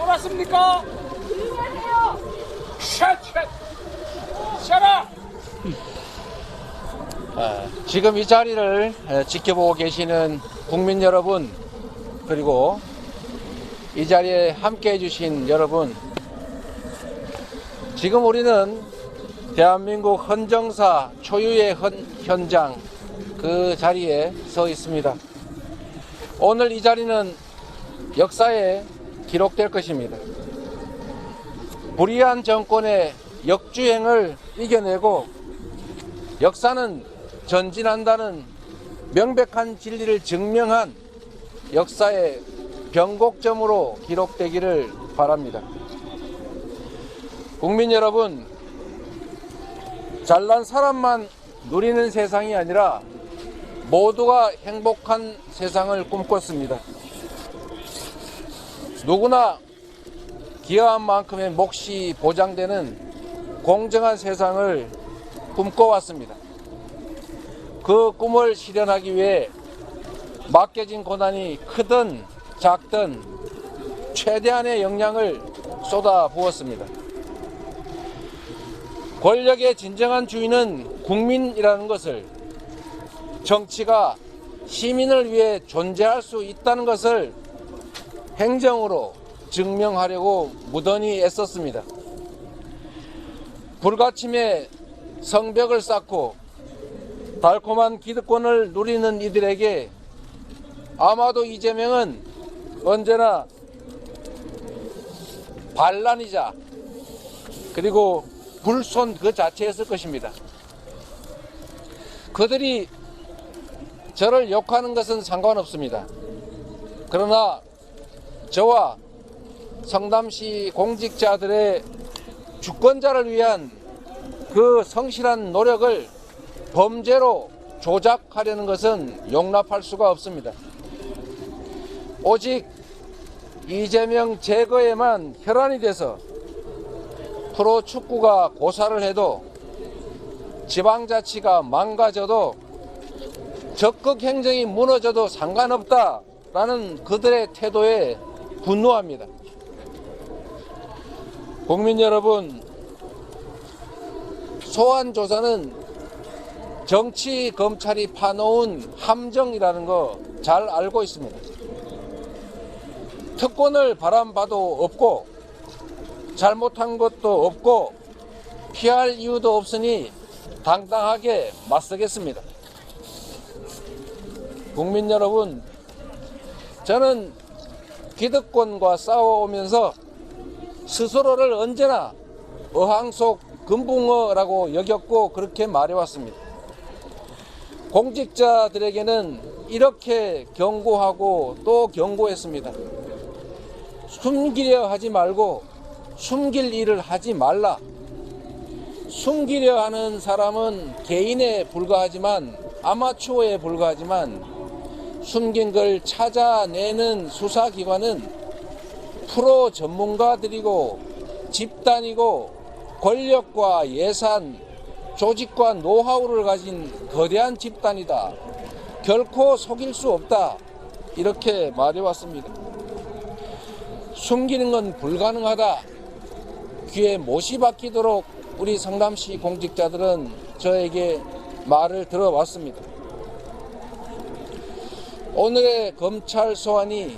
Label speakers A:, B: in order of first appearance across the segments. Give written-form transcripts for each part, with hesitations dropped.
A: 쫄았습니까? 샤라!
B: 지금 이 자리를 지켜보고 계시는 국민 여러분, 그리고 이 자리에 함께 해주신 여러분, 지금 우리는 대한민국 헌정사 초유의 현장 그 자리에 서 있습니다. 오늘 이 자리는 역사에 기록될 것입니다. 불의한 정권의 역주행을 이겨내고 역사는 전진한다는 명백한 진리를 증명한 역사의 변곡점으로 기록되기를 바랍니다. 국민 여러분, 잘난 사람만 누리는 세상이 아니라 모두가 행복한 세상을 꿈꿨습니다. 누구나 기여한 만큼의 몫이 보장되는 공정한 세상을 꿈꿔왔습니다. 그 꿈을 실현하기 위해 맡겨진 고난이 크든 작든 최대한의 역량을 쏟아부었습니다. 권력의 진정한 주인은 국민이라는 것을, 정치가 시민을 위해 존재할 수 있다는 것을 행정으로 증명하려고 무던히 애썼습니다. 불가침의 성벽을 쌓고 달콤한 기득권을 누리는 이들에게 아마도 이재명은 언제나 반란이자 그리고 불손 그 자체였을 것입니다. 그들이 저를 욕하는 것은 상관없습니다. 그러나 저와 성남시 공직자들의 주권자를 위한 그 성실한 노력을 범죄로 조작하려는 것은 용납할 수가 없습니다. 오직 이재명 제거에만 혈안이 돼서 프로축구가 고사를 해도, 지방자치가 망가져도, 적극 행정이 무너져도 상관없다라는 그들의 태도에 분노합니다. 국민 여러분, 소환조사는 정치 검찰이 파놓은 함정이라는 거 잘 알고 있습니다. 특권을 바람봐도 없고 잘못한 것도 없고 피할 이유도 없으니 당당하게 맞서겠습니다. 국민 여러분, 저는 기득권과 싸워오면서 스스로를 언제나 어항 속 금붕어라고 여겼고 그렇게 말해왔습니다. 공직자들에게는 이렇게 경고하고 또 경고했습니다. 숨기려 하지 말고 숨길 일을 하지 말라. 숨기려 하는 사람은 개인에 불과하지만, 아마추어에 불과하지만, 숨긴 걸 찾아내는 수사기관은 프로 전문가들이고 집단이고 권력과 예산, 조직과 노하우를 가진 거대한 집단이다. 결코 속일 수 없다. 이렇게 말해왔습니다. 숨기는 건 불가능하다. 귀에 못이 박히도록 우리 성남시 공직자들은 저에게 말을 들어왔습니다. 오늘의 검찰 소환이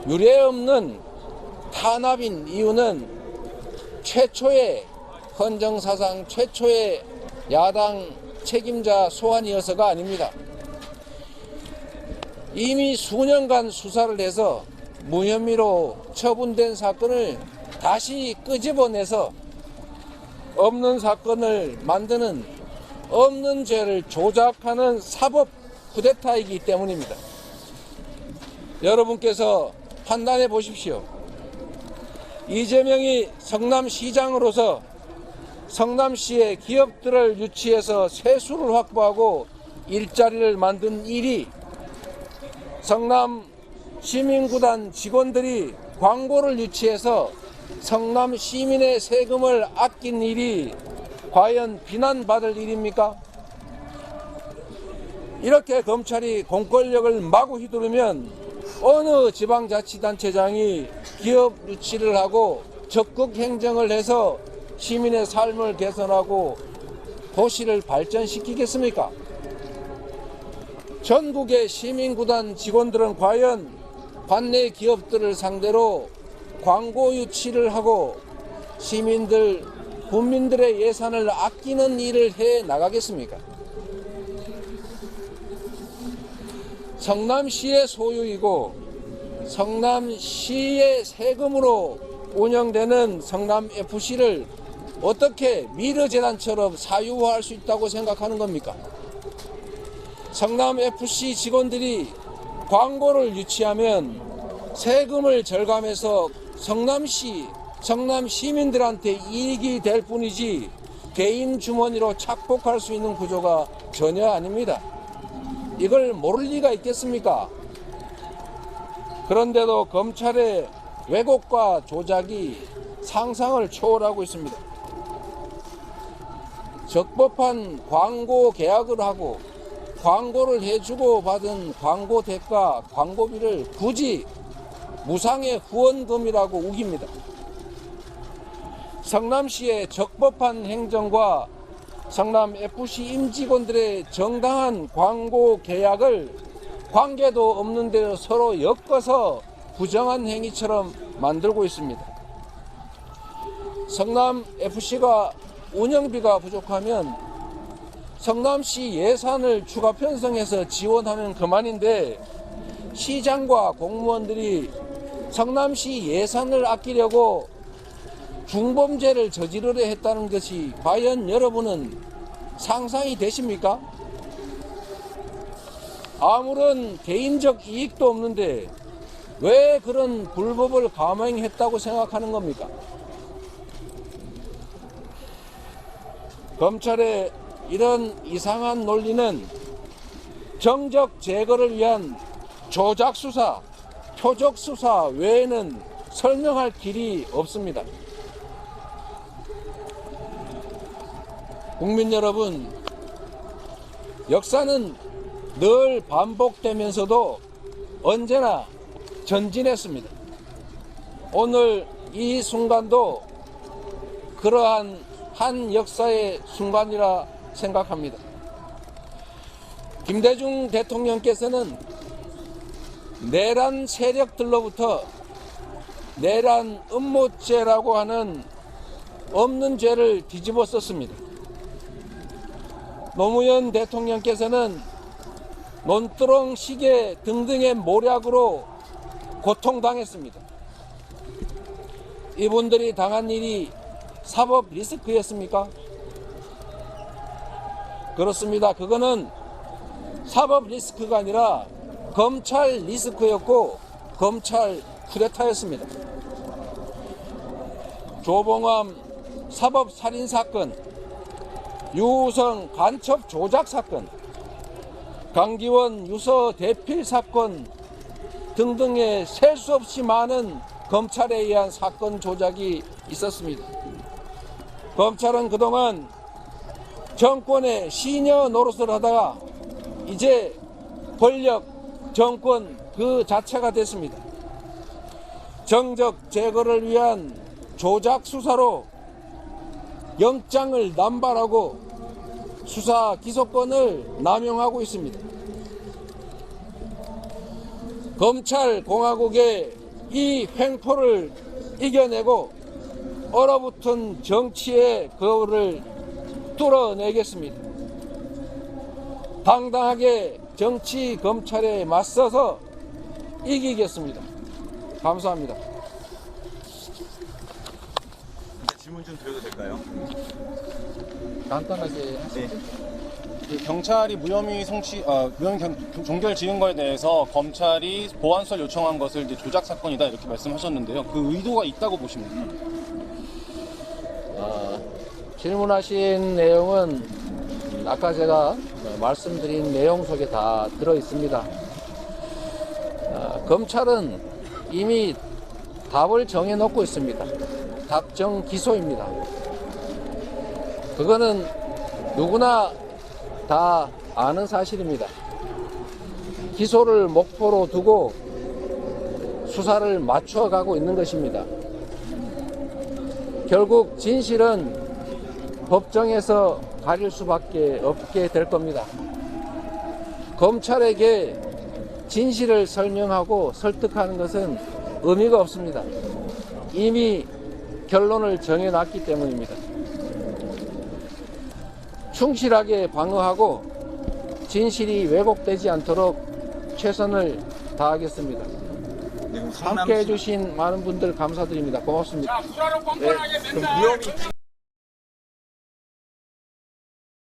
B: 유례없는 탄압인 이유는 최초의 헌정사상 최초의 야당 책임자 소환이어서가 아닙니다. 이미 수년간 수사를 해서 무혐의로 처분된 사건을 다시 끄집어내서 없는 사건을 만드는, 없는 죄를 조작하는 사법 쿠데타이기 때문입니다. 여러분께서 판단해 보십시오. 이재명이 성남시장으로서 성남시의 기업들을 유치해서 세수를 확보하고 일자리를 만든 일이, 성남 시민구단 직원들이 광고를 유치해서 성남 시민의 세금을 아낀 일이 과연 비난받을 일입니까? 이렇게 검찰이 공권력을 마구 휘두르면 어느 지방자치단체장이 기업 유치를 하고 적극 행정을 해서 시민의 삶을 개선하고 도시를 발전시키겠습니까? 전국의 시민구단 직원들은 과연 관내 기업들을 상대로 광고 유치를 하고 시민들, 국민들의 예산을 아끼는 일을 해 나가겠습니까? 성남시의 소유이고 성남시의 세금으로 운영되는 성남FC를 어떻게 미르재단처럼 사유화할 수 있다고 생각하는 겁니까? 성남FC 직원들이 광고를 유치하면 세금을 절감해서 성남시, 성남 시민들한테 이익이 될 뿐이지 개인 주머니로 착복할 수 있는 구조가 전혀 아닙니다. 이걸 모를 리가 있겠습니까? 그런데도 검찰의 왜곡과 조작이 상상을 초월하고 있습니다. 적법한 광고 계약을 하고 광고를 해주고 받은 광고 대가, 광고비를 굳이 무상의 후원금이라고 우깁니다. 성남시의 적법한 행정과 성남FC 임직원들의 정당한 광고 계약을 관계도 없는 데로 서로 엮어서 부정한 행위처럼 만들고 있습니다. 성남FC가 운영비가 부족하면 성남시 예산을 추가 편성해서 지원하면 그만인데 시장과 공무원들이 성남시 예산을 아끼려고 중범죄를 저지르려 했다는 것이 과연 여러분은 상상이 되십니까? 아무런 개인적 이익도 없는데 왜 그런 불법을 감행했다고 생각하는 겁니까? 검찰의 이런 이상한 논리는 정적 제거를 위한 조작 수사, 표적 수사 외에는 설명할 길이 없습니다. 국민 여러분, 역사는 늘 반복되면서도 언제나 전진했습니다. 오늘 이 순간도 그러한 한 역사의 순간이라 생각합니다. 김대중 대통령께서는 내란 세력들로부터 내란 음모죄라고 하는 없는 죄를 뒤집어 썼습니다. 노무현 대통령께서는 논두렁 시계 등등의 모략으로 고통당했습니다. 이분들이 당한 일이 사법 리스크였습니까? 그렇습니다. 그거는 사법 리스크가 아니라 검찰 리스크였고 검찰 쿠데타였습니다. 조봉암 사법살인사건, 유우성 간첩 조작 사건, 강기원 유서 대필 사건 등등의 셀 수 없이 많은 검찰에 의한 사건 조작이 있었습니다. 검찰은 그동안 정권의 시녀 노릇을 하다가 이제 권력, 정권 그 자체가 됐습니다. 정적 제거를 위한 조작 수사로 영장을 남발하고 수사 기소권을 남용하고 있습니다. 검찰 공화국의 이 횡포를 이겨내고 얼어붙은 정치의 거울을 뚫어내겠습니다. 당당하게 정치 검찰에 맞서서 이기겠습니다. 감사합니다.
A: 질문 좀 드려도 될까요?
B: 간단하게.
A: 네.
C: 그 경찰이 무혐의 종결 지은 거에 대해서 검찰이 보완설 요청한 것을 이제 조작 사건이다 이렇게 말씀하셨는데요. 그 의도가 있다고 보십니까?
B: 질문하신 내용은 아까 제가 말씀드린 내용 속에 다 들어 있습니다. 검찰은 이미 답을 정해놓고 있습니다. 답정 기소입니다. 그거는 누구나 다 아는 사실입니다. 기소를 목표로 두고 수사를 맞춰가고 있는 것입니다. 결국 진실은 법정에서 가릴 수밖에 없게 될 겁니다. 검찰에게 진실을 설명하고 설득하는 것은 의미가 없습니다. 이미 결론을 정해놨기 때문입니다. 충실하게 방어하고 진실이 왜곡되지 않도록 최선을 다하겠습니다. 함께 해주신 많은 분들 감사드립니다. 고맙습니다.
A: 무혐의